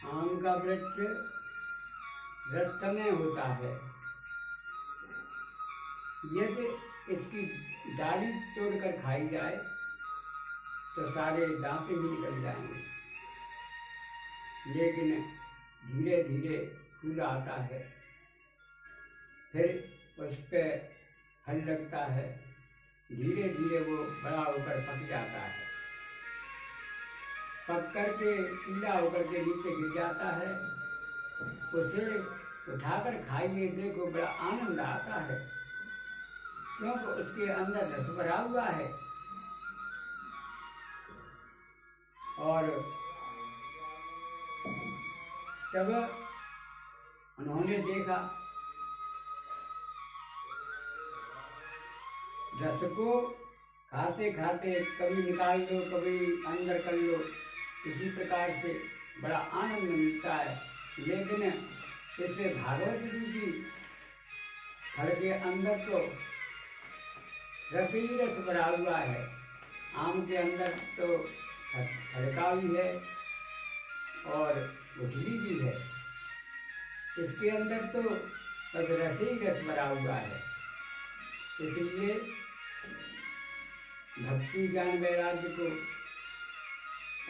आम का वृक्ष रसमय होता है। यदि इसकी डाली तोड़कर खाई जाए तो सारे दांत ही निकल जाएंगे, लेकिन धीरे धीरे फूल आता है, फिर उस पर फल लगता है, धीरे धीरे वो बड़ा होकर पक जाता है, पक करके पीला होकर के नीचे गिर जाता है। उसे उठाकर खाइए, देखो बड़ा आनंद आता है, क्योंकि उसके अंदर रस भरा हुआ है। और तब उन्होंने देखा रस को खाते खाते कभी निकाल लो, कभी अंदर कर लो, इसी प्रकार से बड़ा आनंद मिलता है। लेकिन इसे भागवत रूपी फल के अंदर तो रस ही रस भरा हुआ है। आम के अंदर तो खड़का भी है और गुठली भी है, इसके अंदर तो बस रस ही रस भरा हुआ है। इसलिए भक्ति ज्ञान वैराग्य को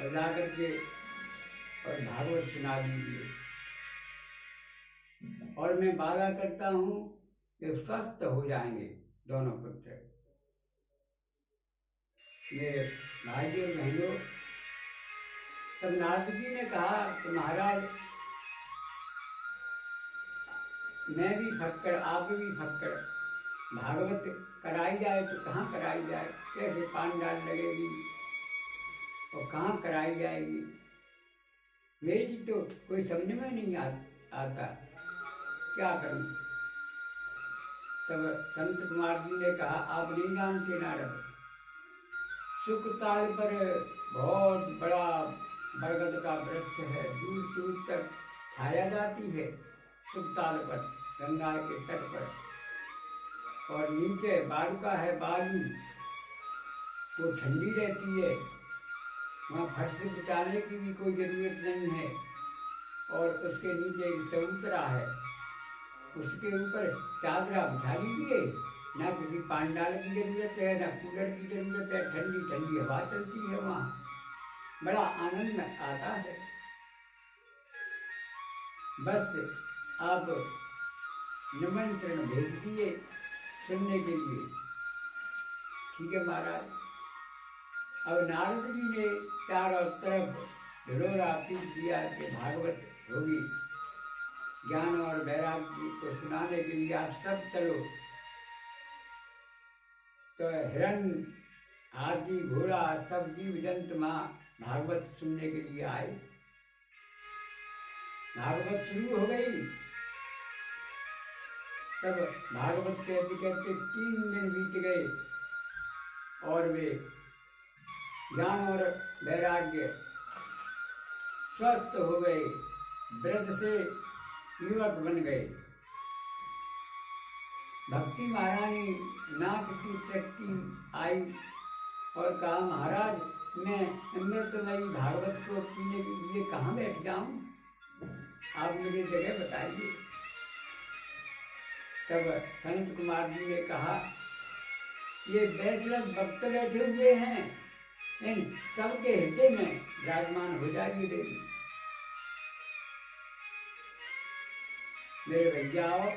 ला करके और भागवत सुना दीजिए। और मैं वादा करता हूँ कि स्वस्थ हो जाएंगे दोनों पुत्र। मेरे भाइयों बहनों, तब नारद जी ने कहा कि महाराज मैं भी फक्कड़, आप भी फक्कड़, भागवत कराई जाए तो कहाँ कराई जाए, कैसे पांडाल लगेगी और कहाँ कराई जाएगी, मेरी तो कोई समझ में नहीं आता, क्या करूं। तब संत कुमार जी ने कहा आप नहीं जानते नारद, सुखताल पर बहुत बड़ा बरगद का वृक्ष है, दूर दूर तक छाया जाती है सुखताल पर, गंगा के तट पर, और नीचे बालुका है, बालू वो ठंडी रहती है, वहाँ फर्श बिछाने की भी कोई जरूरत नहीं है, और उसके नीचे एक चबूतरा है, उसके ऊपर चादरा बिछा लीजिए, ना किसी पांडाल की जरूरत है, ना कूलर की जरूरत है, ठंडी ठंडी हवा चलती है, वहाँ बड़ा आनंद आता है। बस आप निमंत्रण भेज दिए सुनने के लिए, ठीक है महाराज। अब नारद जी ने चारों तरफ ढिढोरा पीट दिया कि भागवत होगी, ज्ञान और वैराग्य को सुनाने के लिए आप सब चलो। तो हिरण, हाथी, घोड़ा, सब जीव जंतु माँ भागवत सुनने के लिए आए। भागवत शुरू हो गई, तब भागवत कहते कहते 3 दिन बीत गए और वे ज्ञान और वैराग्य स्वस्थ हो गए, वृद्ध से युवक बन गए। भक्ति महारानी नाक की तृप्ति आई और कहा महाराज मैं अमृतमयी भागवत को पीने के लिए कहाँ बैठ जाऊं, आप मुझे जगह बताइए। तब संत कुमार जी ने कहा ये वैष्णव भक्त बैठे हुए हैं, इन सबके हृदय में विराजमान हो जाइए देवी। मेरे भैयाओ,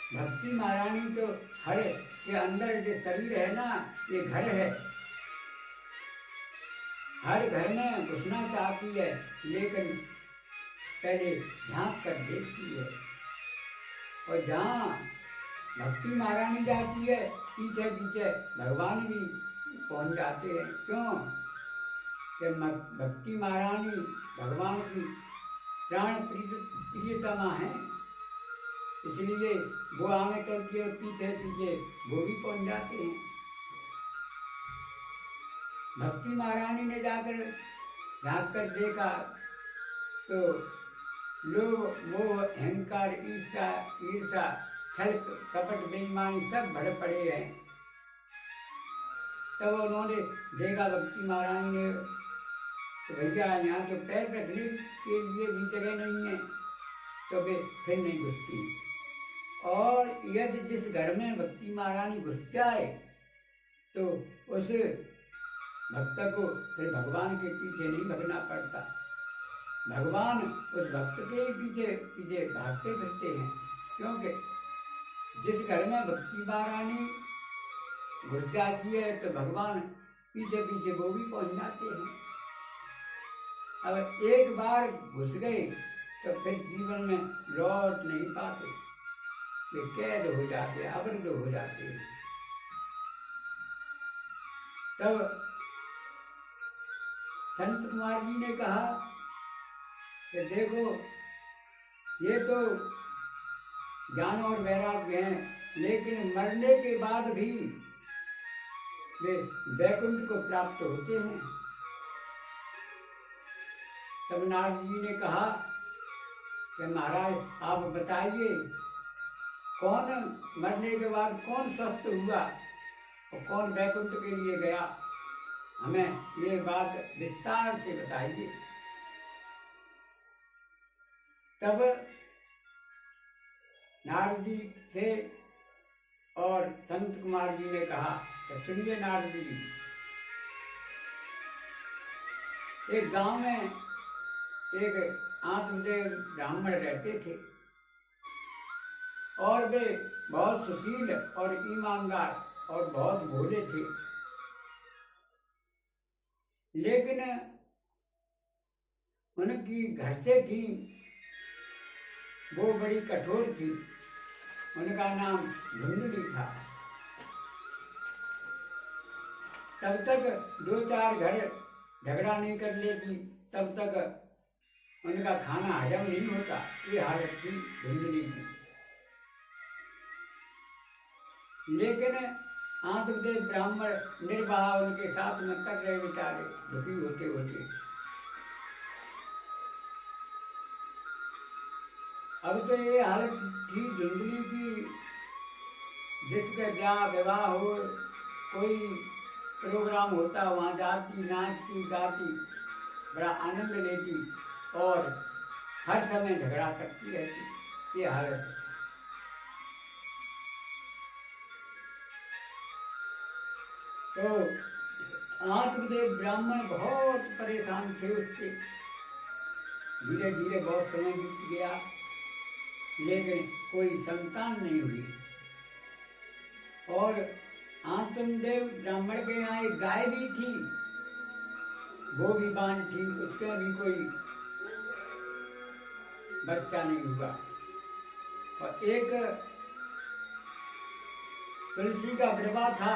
भक्ति महारानी तो हर के अंदर जो शरीर है ना, ये घर है, हर घर में घुसना चाहती है, लेकिन पहले झांक कर देखती है। और जहाँ भक्ति महारानी जाती है, पीछे पीछे भगवान भी पहुंच जाते हैं। क्यों कि भक्ति महारानी भगवान की प्राण प्रियतमा है, इसलिए वो आगे चलती है और पीछे पीछे वो भी पहुंच जाते हैं। भक्ति महारानी ने जाकर झाँक कर देखा तो लोभ, मोह, अहंकार, ईर्षा, छल, कपट, बेईमानी सब भरे पड़े हैं। तब उन्होंने देखा, भक्ति महारानी ने तो भैया यहाँ तो पैर रखने के लिए भी जगह नहीं है, तो वे फिर नहीं घुसती। और यदि जिस घर में भक्ति महारानी घुस जाए तो उस भक्त को फिर भगवान के पीछे नहीं भगना पड़ता, भगवान उस भक्त के पीछे पीछे भागते फिरते हैं। क्योंकि जिस घर में भक्ति महारानी घुस जाती है तो भगवान पीछे पीछे वो भी पहुंच जाते हैं। अब एक बार घुस गए तो फिर जीवन में लौट नहीं पाते, वे कैद हो जाते, अवरुद्ध हो जाते हैं। तब संत कुमार जी ने कहा कि देखो, ये तो ज्ञान और वैराग्य हैं, लेकिन मरने के बाद भी वे वैकुंठ को प्राप्त होते हैं। तब नारद जी ने कहा कि महाराज आप बताइए, कौन मरने के बाद कौन स्वस्थ हुआ और कौन वैकुंठ के लिए गया, हमें ये बात विस्तार से बताइए। तब नारद जी से और संत कुमार जी ने कहा, तो सुनिए नारद जी, एक गांव में एक आत्मदेव ब्राह्मण रहते थे और वे बहुत सुशील और ईमानदार और बहुत भोले थे। लेकिन उनकी घर से थी वो बड़ी कठोर थी, उनका नाम धुंधली था। तब तक 2-4 घर झगड़ा नहीं कर लेती तब तक उनका खाना हजम नहीं होता, ये हालत थी धुंधली की। लेकिन आत्मदेव ब्राह्मण निर्वाह उनके साथ में कर रहे बेचारे, दुखी होते होते। अब तो ये हालत थी धुंधली की, जिसके ब्याह विवाह हो, कोई प्रोग्राम होता वहाँ जाती, नाचती गाती, बड़ा आनंद लेती और हर समय झगड़ा करती रहती, ये हालत है। तो आत्मदेव ब्राह्मण बहुत परेशान थे उससे। धीरे धीरे बहुत समय बीत गया, लेकिन कोई संतान नहीं हुई। और आत्मदेव ब्राह्मण के यहाँ एक गाय भी थी, वो भी बांझ थी, उसका भी कोई बच्चा नहीं हुआ। और एक तुलसी का वृवा था,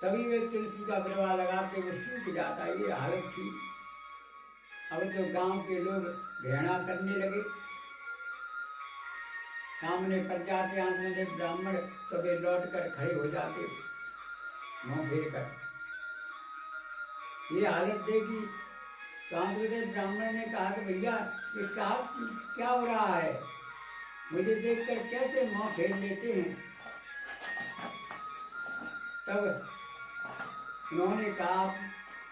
तभी वे तुलसी का वृवा लगा के वो सूख जाता, ये हालत थी। अब तो गांव के लोग घृणा करने लगे, सामने पड़ जाते आत्मदेव ब्राह्मण, तो वे लौट कर खड़े हो जाते मुँह फेर कर। ये हालत देखी तो आत्मदेव ब्राह्मण ने कहा कि भैया ये क्या हो रहा है, मुझे देखकर कैसे मुँह फेर लेते हैं। तब उन्होंने कहा, आप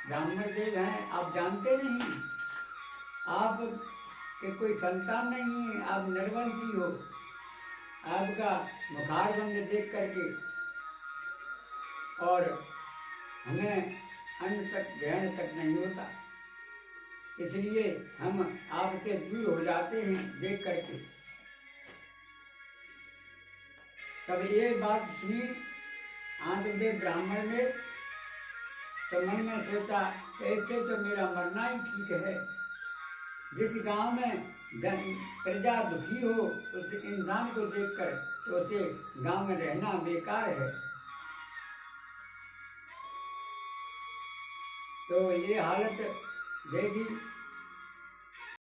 ब्राह्मण देव हैं, आप जानते नहीं, आप के कोई संतान नहीं है, आप निर्वंशी हो, आपका मुखारबंद देख करके और हमें अन्न तक ग्रहण तक नहीं होता, इसलिए हम आपसे दूर हो जाते हैं देख करके। तब ये बात सुनी आत्मदेव ब्राह्मण ने, तो मन में सोचा ऐसे तो मेरा मरना ही ठीक है। जिस गांव में प्रजा दुखी हो उस इंसान को देखकर तो उसे गांव में रहना बेकार है। तो ये हालत देखी